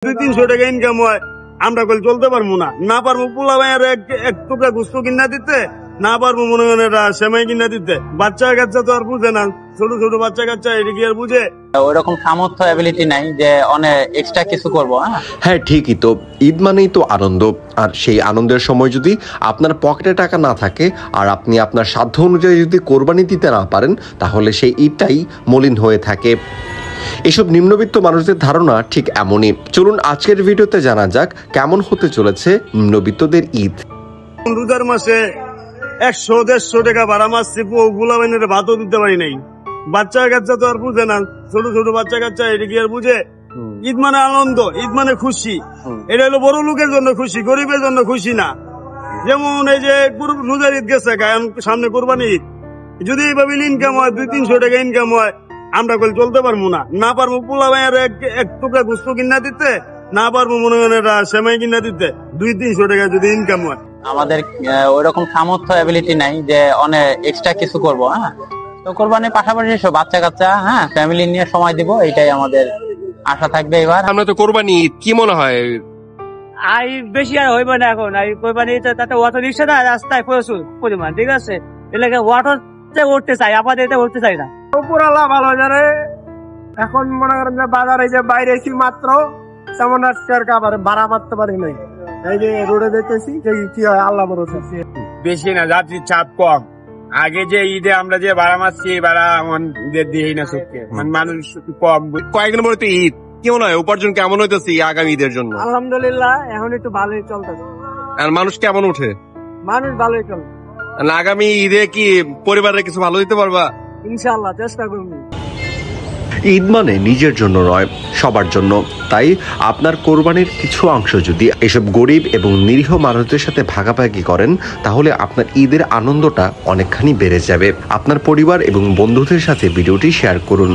200-300 টাকা ইনকাম হয়, আমরা কল চলতে পারবো না। না পারবো পোলা ভাইয়ের এক টুকরা গুস্ত কিনা দিতে, না পারবো মনে করেন এটা সেমাই কিনা দিতে। বাচ্চা কাচ্চা তো আর বুঝে না, ছোট ছোট বাচ্চা কাচ্চা এটা কি আর বুঝে? ওইরকম সামর্থ্য অ্যাবিলিটি নাই যে অনেক এক্সট্রা কিছু করবো। হ্যাঁ ঠিকই তো, ঈদ মানেই তো আনন্দ। আর সেই আনন্দের সময় যদি আপনার পকেটে টাকা না থাকে আর আপনি আপনার সাধ্য অনুযায়ী যদি কোরবানি দিতে না পারেন, তাহলে সেই ঈদটাই মলিন হয়ে থাকে। এসব নিম্নবিত্ত মানুষদের ধারণা ঠিক এমনই। চলুন আজকের ভিডিওতে জানা যাক কেমন হতে চলেছে নিম্নবিত্তদের ঈদ। রোজার মাসে 100-150 টাকা ভাড়া মারছি, পোলা বাইনের ভাতও দিতে পারি নাই। বাচ্চা কাচ্চা তো আর বুঝে না, ছোট ছোট বাচ্চা কাচ্চা এটা কি আর বুঝে? ঈদ মানে আনন্দ, ঈদ মানে খুশি। এটা হলো বড় লোকের জন্য খুশি, গরিবের জন্য খুশি না। যেমন এই যে রোজার ঈদ গেছে, সামনে কোরবানি ঈদ, যদি এইভাবে ইনকাম হয় 200-300 টাকা ইনকাম হয়, আমরা কল চলতে পারবো না। না পারবো পোলা ভাইয়ের এক টুকরা গুস্ত কিনা দিতে, না পারবো মনে করেন এটা সেমাই কিনা দিতে। 200-300 টাকা যদি ইনকাম হয়, আমাদের ওইরকম সামর্থ্য অ্যাবিলিটি নাই যে অনেক এক্সট্রা কিছু করবো। তো কোরবানির পাশাপাশি সব বাচ্চা কাচ্চা ফ্যামিলি নিয়ে সময় দিব, এইটাই আমাদের আশা থাকবে। এবার আমরা তো কোরবানি ঈদ, কি মনে হয় বেশি আর হইব না এখন? কোরবানি তাতে অটো রিক্সা না রাস্তায় প্রচুর পরিমাণ, ঠিক আছে? এলাকা অটোতে উঠতে চাই, আপাতত উঠতে চাই না। উপরালা ভালো জানে। এখন মনে করেন যে বাজারে যে বাইরে এসি মাত্র তেমন আবার ভাড়া মারতে পারি নাই। এই যে রোডে দেখতেছি কি হয় আল্লাহ ভরসা। বেশি না, যাত্রীর চাপ কম। আগে যে ঈদে আমরা যে ভাড়া মারছি, ভাড়া দিই না সবকে, মানুষ কম। কয়েকদিন পরে তো ঈদ, কি মনে হয় উপার্জন কেমন হইতেছে আগামী ঈদের জন্য? আলহামদুলিল্লাহ এখন একটু ভালোই চলতেছে। আর মানুষ কেমন উঠে? মানুষ ভালোই চলে। আগামী ঈদে কি পরিবারের কিছু ভালো দিতে পারবা? ইনশাআল্লাহ চেষ্টা করবো। ঈদ মানে নিজের জন্য নয়, সবার জন্য। তাই আপনার কোরবানির কিছু অংশ যদি এসব গরিব এবং নিরীহ মানুষদের সাথে ভাগাভাগি করেন, তাহলে আপনার ঈদের আনন্দটা অনেকখানি বেড়ে যাবে। আপনার পরিবার এবং বন্ধুদের সাথে ভিডিওটি শেয়ার করুন।